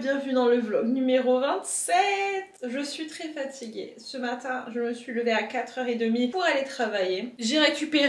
bienvenue dans le vlog numéro 27. Je suis très fatiguée. Ce matin, je me suis levée à 4h30 pour aller travailler. J'ai récupéré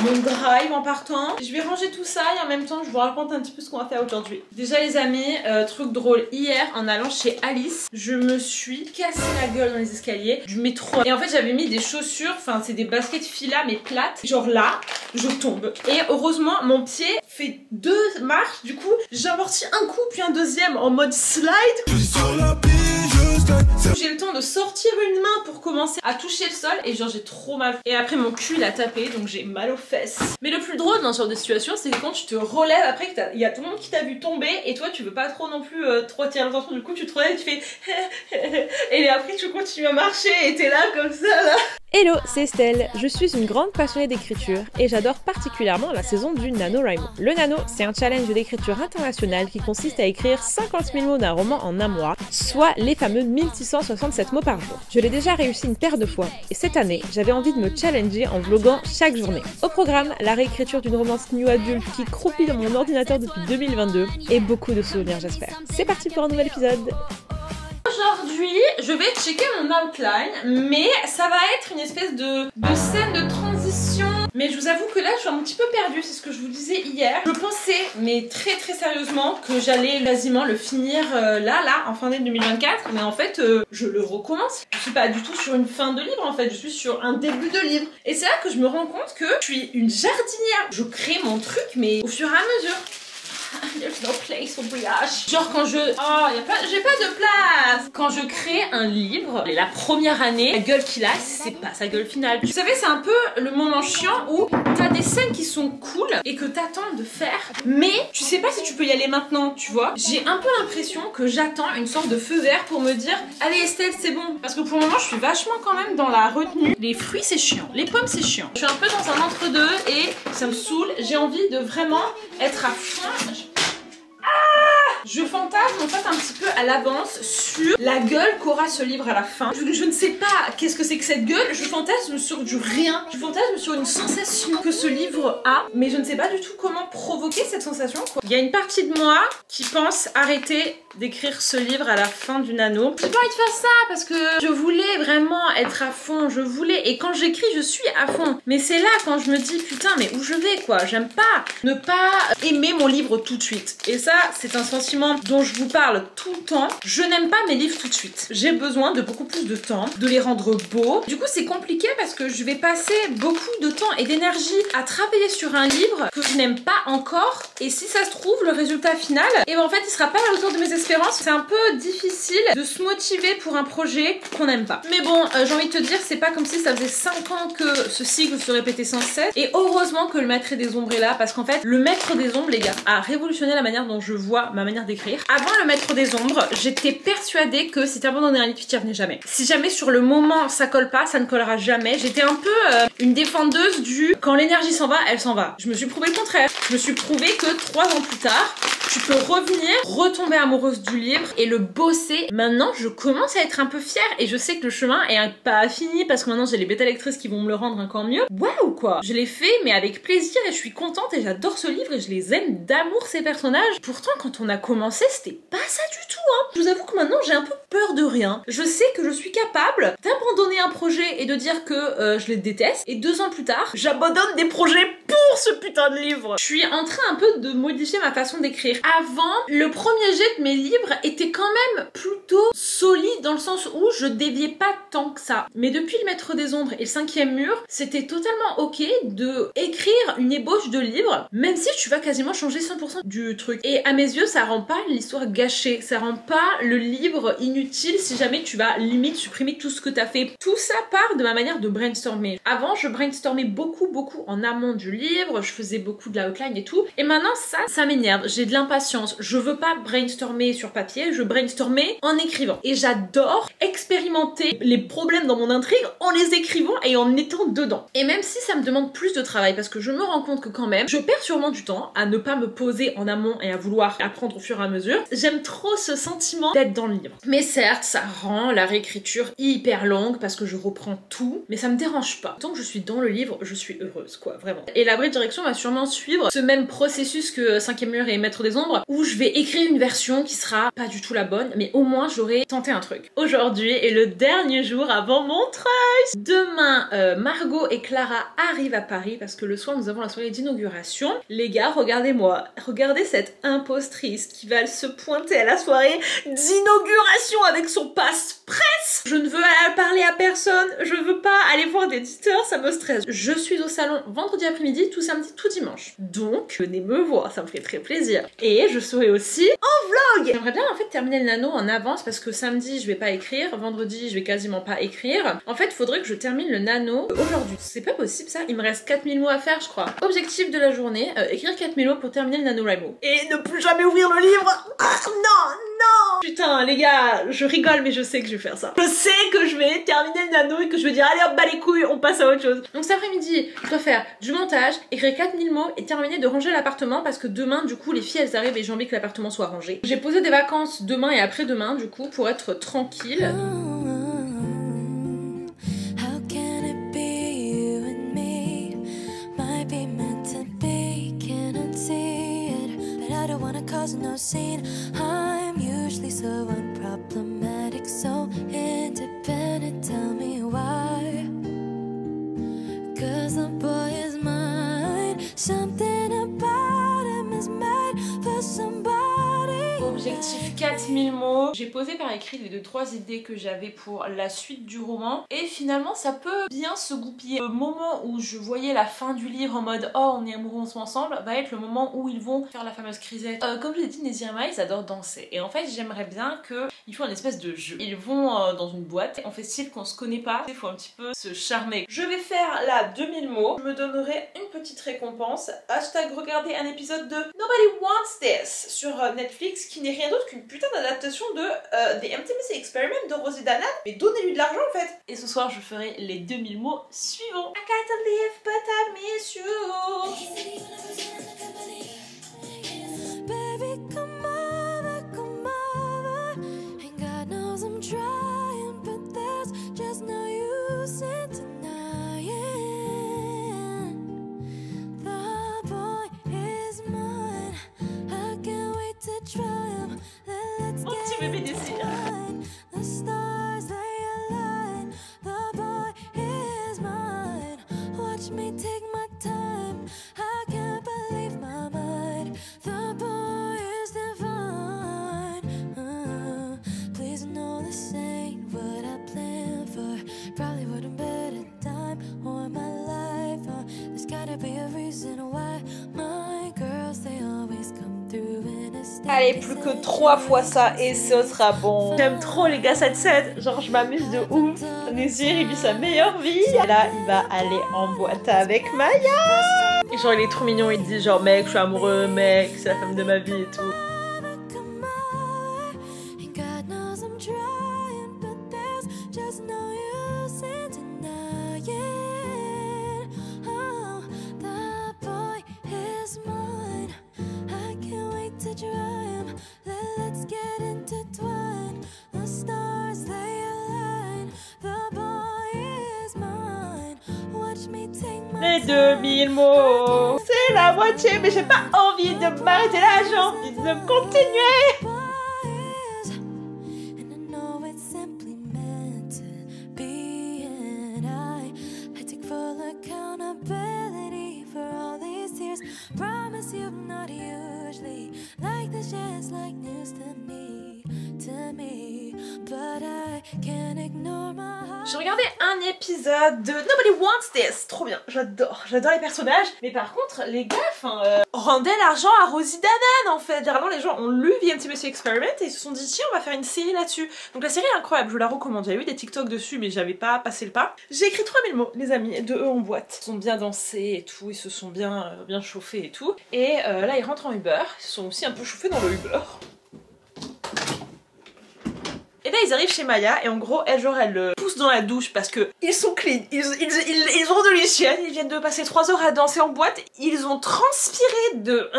mon drive en partant. Je vais ranger tout ça et en même temps, je vous raconte un petit peu ce qu'on va faire aujourd'hui. Déjà les amis, truc drôle, hier en allant chez Alice, je me suis cassé la gueule dans les escaliers du métro. Et en fait, j'avais mis des chaussures, enfin c'est des baskets Fila mais plates. Genre là, je tombe. Et heureusement, mon pied fait 2 marches. Du coup, j'amortis un coup puis un deuxième en mode slide. J'ai le temps de sortir une main pour commencer à toucher le sol et genre j'ai trop mal. Et après mon cul il a tapé donc j'ai mal aux fesses. Mais le plus drôle dans ce genre de situation c'est que quand tu te relèves après il y a tout le monde qui t'a vu tomber et toi tu veux pas trop non plus trop attirer l'attention, du coup tu te relèves et tu fais et après tu continues à marcher et t'es là comme ça là. Hello, c'est Estelle. Je suis une grande passionnée d'écriture et j'adore particulièrement la saison du NaNoWriMo. Le Nano, c'est un challenge d'écriture internationale qui consiste à écrire 50 000 mots d'un roman en un mois, soit les fameux 1667 mots par jour. Je l'ai déjà réussi une paire de fois et cette année, j'avais envie de me challenger en vloguant chaque journée. Au programme, la réécriture d'une romance new adulte qui croupit dans mon ordinateur depuis 2022 et beaucoup de souvenirs j'espère. C'est parti pour un nouvel épisode. Aujourd'hui, je vais checker mon outline, mais ça va être une espèce de scène de transition. Mais je vous avoue que là, je suis un petit peu perdue, c'est ce que je vous disais hier. Je pensais, mais très sérieusement, que j'allais quasiment le finir là, en fin d'année 2024. Mais en fait, je le recommence. Je suis pas du tout sur une fin de livre, en fait. Je suis sur un début de livre. Et c'est là que je me rends compte que je suis une jardinière. Je crée mon truc, mais au fur et à mesure. There's no place for brioche. Genre quand je... Oh, j'ai pas de place. Quand je crée un livre, la première année, la gueule qu'il a, c'est pas sa gueule finale. Vous savez, c'est un peu le moment chiant où t'as des scènes qui sont cool et que t'attends de faire, mais tu sais pas si tu peux y aller maintenant, tu vois. J'ai un peu l'impression que j'attends une sorte de feu vert pour me dire allez Estelle, c'est bon. Parce que pour le moment, je suis vachement quand même dans la retenue. Les fruits, c'est chiant. Les pommes, c'est chiant. Je suis un peu dans un entre-deux et ça me saoule. J'ai envie de vraiment être à fond. Je fantasme en fait un petit peu à l'avance sur la gueule qu'aura ce livre à la fin. Je ne sais pas qu'est-ce que c'est que cette gueule, je fantasme sur du rien. Je fantasme sur une sensation que ce livre a, mais je ne sais pas du tout comment provoquer cette sensation, quoi. Il y a une partie de moi qui pense arrêter d'écrire ce livre à la fin du Nano. J'ai pas envie de faire ça parce que je voulais vraiment être à fond, je voulais, et quand j'écris je suis à fond. Mais c'est là quand je me dis putain mais où je vais quoi, j'aime pas ne pas aimer mon livre tout de suite. Et ça c'est un sentiment dont je vous parle tout le temps. Je n'aime pas mes livres tout de suite. J'ai besoin de beaucoup plus de temps, de les rendre beaux. Du coup c'est compliqué parce que je vais passer beaucoup de temps et d'énergie à travailler sur un livre que je n'aime pas encore, et si ça se trouve le résultat final, et ben en fait il sera pas à la hauteur de mes espérances. C'est un peu difficile de se motiver pour un projet qu'on n'aime pas. Mais bon, j'ai envie de te dire, c'est pas comme si ça faisait 5 ans que ce cycle se répétait sans cesse. Et heureusement que le Maître des Ombres est là, parce qu'en fait, le Maître des Ombres, les gars, a révolutionné la manière dont je vois ma manière d'écrire. Avant le Maître des Ombres, j'étais persuadée que si t'abandonnais un livre, tu t'y revenais jamais. Si jamais sur le moment ça colle pas, ça ne collera jamais. J'étais un peu une défendeuse du quand l'énergie s'en va, elle s'en va. Je me suis prouvé le contraire. Je me suis prouvé que 3 ans plus tard, tu peux revenir, retomber amoureuse du livre et le bosser. Maintenant, je commence à être un peu fière et je sais que le chemin est pas fini parce que maintenant j'ai les bêta lectrices qui vont me le rendre encore mieux. Waouh quoi! Je l'ai fait mais avec plaisir et je suis contente et j'adore ce livre et je les aime d'amour ces personnages. Pourtant quand on a commencé, c'était pas ça du tout hein. Je vous avoue que maintenant j'ai un peu peur de rien. Je sais que je suis capable d'abandonner un projet et de dire que je les déteste, et 2 ans plus tard, j'abandonne des projets pour ce putain de livre. Je suis en train un peu de modifier ma façon d'écrire. Avant, le premier jet de mes livres était quand même plutôt solide dans le sens où je déviais pas tant que ça. Mais depuis le Maître des Ombres et le 5e mur, c'était totalement ok de écrire une ébauche de livre, même si tu vas quasiment changer 100% du truc. Et à mes yeux, ça rend pas l'histoire gâchée, ça rend pas le livre inutile si jamais tu vas limite supprimer tout ce que t'as fait. Tout ça part de ma manière de brainstormer. Avant, je brainstormais beaucoup en amont du livre, je faisais beaucoup de la outline et tout. Et maintenant, ça m'énerve. J'ai de l'impatience. Je veux pas brainstormer sur papier, je brainstormer en écrivant. Et j'adore expérimenter les problèmes dans mon intrigue en les écrivant et en étant dedans. Et même si ça me demande plus de travail, parce que je me rends compte que quand même, je perds sûrement du temps à ne pas me poser en amont et à vouloir apprendre au fur et à mesure, j'aime trop ce sentiment d'être dans le livre. Mais certes, ça rend la réécriture hyper longue parce que je reprends tout, mais ça me dérange pas. Tant que je suis dans le livre, je suis heureuse, quoi, vraiment. Et la Brie de direction va sûrement suivre ce même processus que 5e mur et Maître des Ombres, où je vais écrire une version qui sera pas du tout la bonne, mais au moins j'aurai tenté un truc. Aujourd'hui est le dernier jour avant Montreuil. Demain, Margot et Clara arrivent à Paris parce que le soir nous avons la soirée d'inauguration. Les gars, regardez-moi, regardez cette impostrice qui va se pointer à la soirée d'inauguration avec son passe-presse. Je ne veux aller parler à personne, je veux pas aller voir d'éditeurs, ça me stresse. Je suis au salon vendredi après-midi, tout samedi, tout dimanche. Donc, venez me voir, ça me fait très plaisir. Et je serai aussi en vlog. J'aimerais bien en fait terminer le nano en avance parce que samedi je vais pas écrire, vendredi je vais quasiment pas écrire. En fait, il faudrait que je termine le nano aujourd'hui. C'est pas possible ça, il me reste 4000 mots à faire je crois. Objectif de la journée, écrire 4000 mots pour terminer le NaNoWriMo. Et ne plus jamais ouvrir le livre. Non, non. Putain les gars, je rigole mais je sais que je vais faire ça. Je sais que je vais terminer le nano et que je vais dire allez hop bas les couilles, on passe à autre chose. Donc cet après-midi, je dois faire du montage, écrire 4000 mots et terminer de ranger l'appartement parce que demain du coup les filles elles arrivent et j'ai envie que l'appartement soit rangé. J'ai posé des vacances demain et après-demain du coup pour être tranquille. No scene. I'm usually so unproblematic, so independent. Tell me why? 'Cause the boy is mine. Something about him is made for somebody. Objectif 4000 mots. J'ai posé par écrit les 2-3 idées que j'avais pour la suite du roman et finalement ça peut bien se goupiller. Le moment où je voyais la fin du livre en mode oh on est amoureux ensemble va être le moment où ils vont faire la fameuse crisette. Comme je l'ai dit, Nezir et Maï ils adorent danser et en fait j'aimerais bien qu'ils font une espèce de jeu. Ils vont dans une boîte, on fait style qu'on se connaît pas, il faut un petit peu se charmer. Je vais faire là 2000 mots, je me donnerai une petite récompense. Hashtag regarder un épisode de Nobody Wants This sur Netflix qui n'est rien d'autre qu'une putain d'adaptation de The Intimacy Experiment de Rosie Danan, mais donnez-lui de l'argent en fait. Et ce soir je ferai les 2000 mots suivants. I gotta live but I miss you. Baby, come over, come over. And God knows I'm trying, but there's just no use in denying. The boy is mine. I can't wait to try him. Let's Mon petit bébé désir. The stars they align. The boy is mine. Watch me take my time. I can't believe my mind. The boy is divine. Please know this ain't what I planned for. Probably wouldn't bet a dime on my life. There's gotta be a reason why my girls they always come through in a state. Allez, plus que 3 fois ça et ce sera bon. J'aime trop les gars cette scène, genre je m'amuse de ouf. Nezir il vit sa meilleure vie. Et là il va aller en boîte avec Maya. Et genre il est trop mignon, il dit genre mec je suis amoureux, mec c'est la femme de ma vie et tout. Les 2000 mots, c'est la moitié, mais j'ai pas envie de m'arrêter là, j'ai envie de continuer. J'ai regardé un épisode de Nobody Wants This, trop bien, j'adore les personnages. Mais par contre, les gars, rendaient l'argent à Rosie Danan en fait. Généralement les gens ont lu The Intimacy Experiment et ils se sont dit tiens on va faire une série là-dessus. Donc la série est incroyable, je la recommande, j'avais eu des TikTok dessus mais j'avais pas passé le pas. J'ai écrit 3000 mots les amis, de eux en boîte. Ils ont bien dansé et tout, ils se sont bien chauffés et tout. Et là ils rentrent en Uber, ils se sont aussi un peu chauffés dans le Uber. Et là ils arrivent chez Maya et en gros elle pousse dans la douche parce que ils sont clean, ils ont de l'hygiène, ils viennent de passer 3 heures à danser en boîte, ils ont transpiré de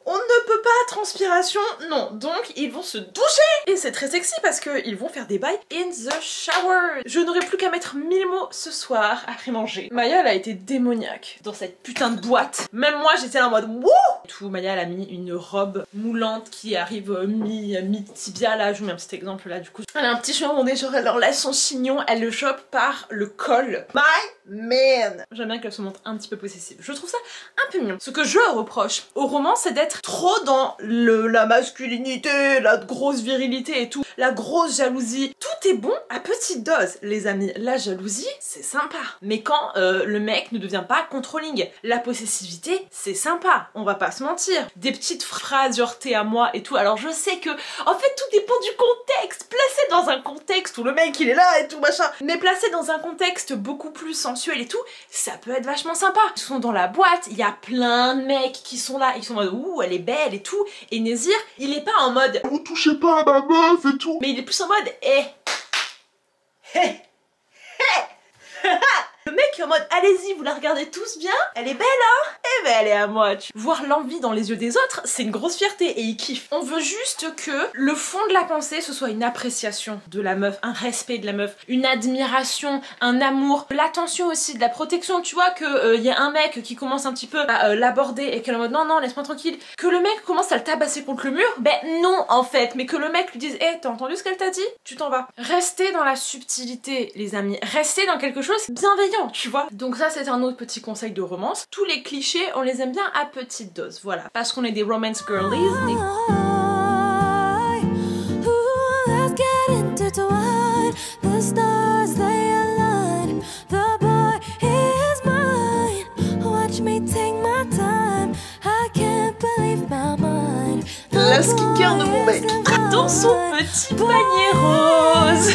On ne peut pas, transpiration, non. Donc ils vont se doucher. Et c'est très sexy parce qu'ils vont faire des bails in the shower. Je n'aurai plus qu'à mettre 1000 mots ce soir après manger. Maya, elle a été démoniaque dans cette putain de boîte. Même moi, j'étais là en mode wouh. Tout, Maya, elle a mis une robe moulante qui arrive mi-tibia là. Je vous mets un petit exemple là du coup. Elle a un petit cheveu rondé, genre elle enlève son chignon, elle le chope par le col. My man. J'aime bien qu'elle se montre un petit peu possessive. Je trouve ça un peu mignon. Ce que je reproche au roman, c'est d'être trop dans la masculinité, la grosse virilité et tout, la grosse jalousie. Tout est bon à petite dose, les amis. La jalousie, c'est sympa. Mais quand le mec ne devient pas controlling, la possessivité, c'est sympa. On va pas se mentir. Des petites phrases genre t'es à moi et tout. Alors je sais que, en fait, tout dépend du contexte. Placé dans un contexte où le mec il est là et tout machin, mais placé dans un contexte beaucoup plus sensuel et tout, ça peut être vachement sympa. Ils sont dans la boîte, il y a plein de mecs qui sont là, ils sont en mode ouh elle est belle et tout, et Nézir il est pas en mode vous touchez pas à ma meuf et tout, mais il est plus en mode le mec est en mode allez-y, vous la regardez tous bien, elle est belle hein, eh ben elle est à moi. Voir l'envie dans les yeux des autres, c'est une grosse fierté et il kiffe. On veut juste que le fond de la pensée ce soit une appréciation de la meuf, un respect de la meuf, une admiration, un amour, l'attention aussi, de la protection. Tu vois que y a un mec qui commence un petit peu à l'aborder et qu'elle est en mode non non laisse-moi tranquille, que le mec commence à le tabasser contre le mur, ben non en fait, mais que le mec lui dise t'as entendu ce qu'elle t'a dit, tu t'en vas. Restez dans la subtilité les amis, restez dans quelque chose bienveillant, tu vois. Donc ça c'est un autre petit conseil de romance. Tous les clichés on les aime bien à petite dose, voilà. Parce qu'on est des romance girlies. Let's get intertwined. The stars they align. The boy is mine. Watch me take my time. I can't believe my mind. La skincare de mon mec dans son petit panier rose.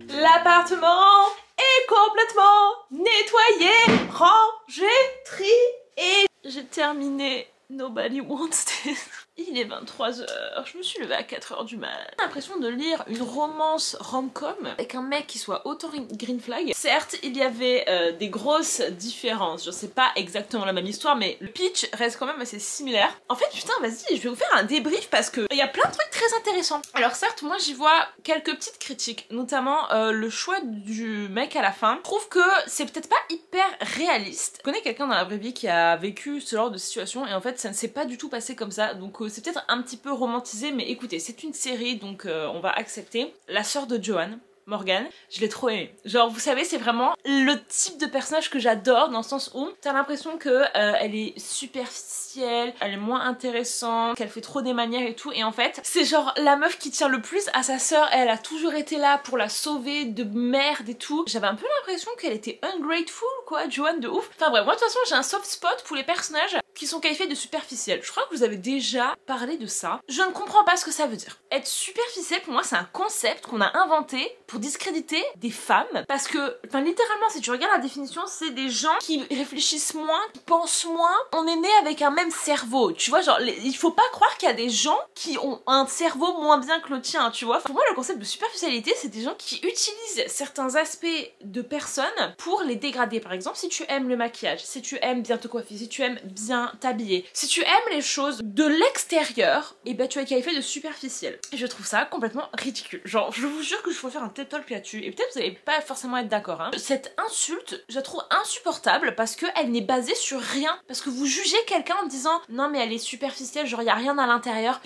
L'appartement est complètement nettoyé, rangé, trié. J'ai terminé Nobody Wants This. Il est 23h, je me suis levée à 4h du mat. J'ai l'impression de lire une romance rom-com avec un mec qui soit autant green flag. Certes, il y avait des grosses différences, je sais pas exactement la même histoire, mais le pitch reste quand même assez similaire. En fait, putain, vas-y, je vais vous faire un débrief parce que il y a plein de trucs très intéressants. Alors certes, moi j'y vois quelques petites critiques, notamment le choix du mec à la fin. Je trouve que c'est peut-être pas hyper réaliste. Je connais quelqu'un dans la vraie vie qui a vécu ce genre de situation et en fait ça ne s'est pas du tout passé comme ça, donc c'est peut-être un petit peu romantisé, mais écoutez, c'est une série donc on va accepter. La sœur de Johan, Morgane, je l'ai trop aimée. Genre vous savez c'est vraiment le type de personnage que j'adore dans le sens où t'as l'impression que elle est superficielle, elle est moins intéressante, qu'elle fait trop des manières et tout, et en fait c'est genre la meuf qui tient le plus à sa sœur, elle a toujours été là pour la sauver de merde et tout. J'avais un peu l'impression qu'elle était ungrateful quoi, Johan de ouf. Enfin bref, moi de toute façon j'ai un soft spot pour les personnages qui sont qualifiés de superficiels. Je crois que vous avez déjà parlé de ça. Je ne comprends pas ce que ça veut dire. Être superficiel pour moi c'est un concept qu'on a inventé pour discréditer des femmes, parce que, enfin littéralement si tu regardes la définition, c'est des gens qui réfléchissent moins, qui pensent moins. On est né avec un même cerveau, tu vois, genre il faut pas croire qu'il y a des gens qui ont un cerveau moins bien que le tien, tu vois. Pour moi le concept de superficialité c'est des gens qui utilisent certains aspects de personnes pour les dégrader. Par exemple si tu aimes le maquillage, si tu aimes bien te coiffer, si tu aimes bien t'habiller, si tu aimes les choses de l'extérieur, et ben tu es qualifié de superficiel. Et je trouve ça complètement ridicule. Genre je vous jure que je faut faire un TED Talk là-dessus, et peut-être vous allez pas forcément être d'accord hein. Cette insulte, je la trouve insupportable parce qu'elle n'est basée sur rien, parce que vous jugez quelqu'un en disant non mais elle est superficielle, genre y a rien à l'intérieur.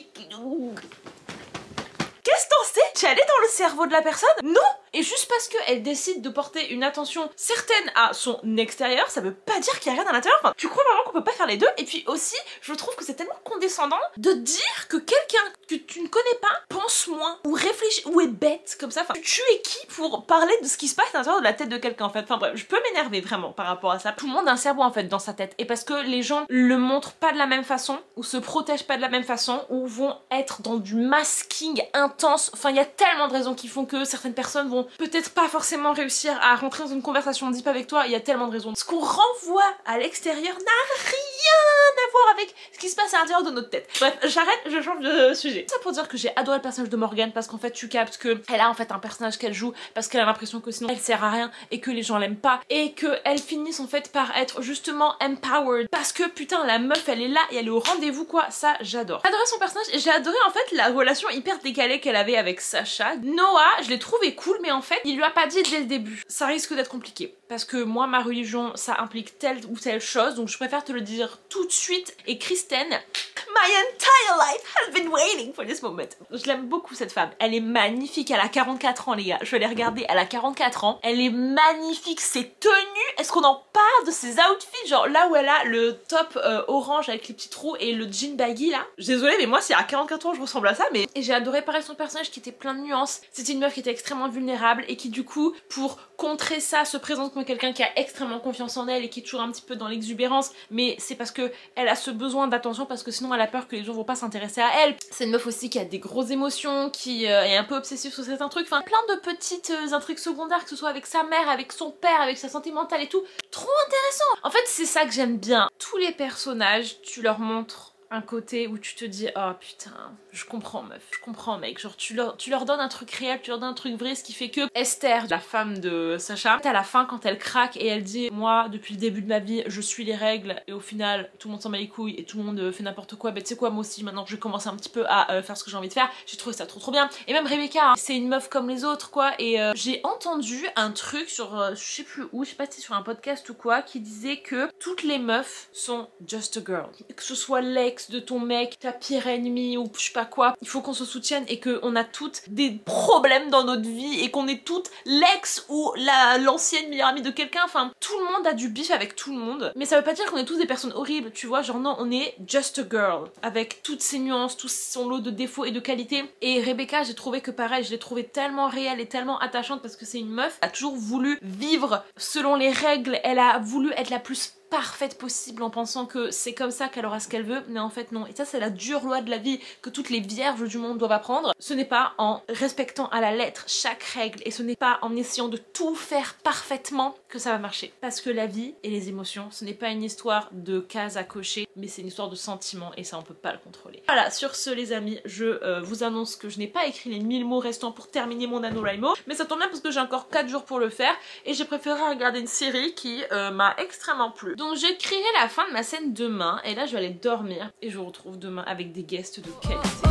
Qu'est-ce que t'en sais? Tu es allé dans le cerveau de la personne? Non! Et juste parce qu'elle décide de porter une attention certaine à son extérieur, ça veut pas dire qu'il y a rien à l'intérieur. Enfin, tu crois vraiment qu'on peut pas faire les deux? Et puis aussi, je trouve que c'est tellement condescendant de dire que quelqu'un que tu ne connais pas pense moins, ou réfléchit, ou est bête, comme ça. Enfin, tu es qui pour parler de ce qui se passe à l'intérieur de la tête de quelqu'un en fait? Enfin bref, je peux m'énerver vraiment par rapport à ça. Tout le monde a un cerveau en fait dans sa tête. Et parce que les gens le montrent pas de la même façon, ou se protègent pas de la même façon, ou vont être dans du masking intense. Enfin, il y a tellement de raisons qui font que certaines personnes vont peut-être pas forcément réussir à rentrer dans une conversation deep avec toi, il y a tellement de raisons. Ce qu'on renvoie à l'extérieur n'a rien à voir avec ce qui se passe à l'intérieur de notre tête. Bref, j'arrête, je change de sujet. Ça pour dire que j'ai adoré le personnage de Morgan parce qu'en fait tu captes que elle a en fait un personnage qu'elle joue parce qu'elle a l'impression que sinon elle sert à rien et que les gens l'aiment pas et qu'elle finisse en fait par être justement empowered parce que putain la meuf elle est là et elle est au rendez-vous quoi, ça j'adore. J'ai adoré son personnage et j'ai adoré en fait la relation hyper décalée qu'elle avait avec Sasha. Noah, je l'ai trouvé cool mais en fait il lui a pas dit dès le début. Ça risque d'être compliqué parce que moi ma religion ça implique telle ou telle chose donc je préfère te le dire tout de suite. Et Kristen, my entire life has been waiting for this moment. Je l'aime beaucoup cette femme, elle est magnifique, elle a 44 ans les gars, je vais les regarder, elle a 44 ans, elle est magnifique, ses tenues, est-ce qu'on en parle de ses outfits, genre là où elle a le top orange avec les petits trous et le jean baggy là, je suis désolée mais moi si à 44 ans je ressemble à ça mais... Et j'ai adoré pareil son personnage qui était plein de nuances, c'était une meuf qui était extrêmement vulnérable et qui du coup pour contrer ça se présente comme quelqu'un qui a extrêmement confiance en elle et qui est toujours un petit peu dans l'exubérance mais c'est parce que elle a ce besoin d'attention parce que sinon elle a peur que les gens vont pas s'intéresser à elle. C'est une meuf aussi qui a des grosses émotions, qui est un peu obsessive sur certains trucs, enfin plein de petites intrigues secondaires que ce soit avec sa mère, avec son père, avec sa santé mentale et tout. Trop intéressant. En fait c'est ça que j'aime bien. Tous les personnages tu leur montres un côté où tu te dis oh putain je comprends meuf, je comprends mec, genre tu leur donnes un truc réel, tu leur donnes un truc vrai, ce qui fait que Esther, la femme de Sasha, à la fin quand elle craque et elle dit moi depuis le début de ma vie je suis les règles et au final tout le monde s'en bat les couilles et tout le monde fait n'importe quoi, bah tu sais quoi moi aussi maintenant que je commence un petit peu à faire ce que j'ai envie de faire, j'ai trouvé ça trop bien. Et même Rebecca hein, c'est une meuf comme les autres quoi et j'ai entendu un truc sur je sais plus où, je sais pas si c'est sur un podcast ou quoi, qui disait que toutes les meufs sont just a girl, que ce soit l'ex de ton mec, ta pire ennemie ou je sais pas quoi, il faut qu'on se soutienne et qu'on a toutes des problèmes dans notre vie et qu'on est toutes l'ex ou l'ancienne meilleure amie de quelqu'un, enfin tout le monde a du bif avec tout le monde mais ça veut pas dire qu'on est tous des personnes horribles tu vois, genre non on est just a girl avec toutes ses nuances, tout son lot de défauts et de qualités. Et Rebecca j'ai trouvé que pareil, je l'ai trouvée tellement réelle et tellement attachante parce que c'est une meuf qui a toujours voulu vivre selon les règles, elle a voulu être la plus parfaite possible en pensant que c'est comme ça qu'elle aura ce qu'elle veut, mais en fait non. Et ça c'est la dure loi de la vie que toutes les vierges du monde doivent apprendre. Ce n'est pas en respectant à la lettre chaque règle et ce n'est pas en essayant de tout faire parfaitement que ça va marcher. Parce que la vie et les émotions, ce n'est pas une histoire de cases à cocher, mais c'est une histoire de sentiments et ça on peut pas le contrôler. Voilà, sur ce les amis, je vous annonce que je n'ai pas écrit les 1000 mots restants pour terminer mon NaNoWriMo, mais ça tombe bien parce que j'ai encore 4 jours pour le faire et j'ai préféré regarder une série qui m'a extrêmement plu. Donc j'écrirai la fin de ma scène demain et là je vais aller dormir et je vous retrouve demain avec des guests de qualité.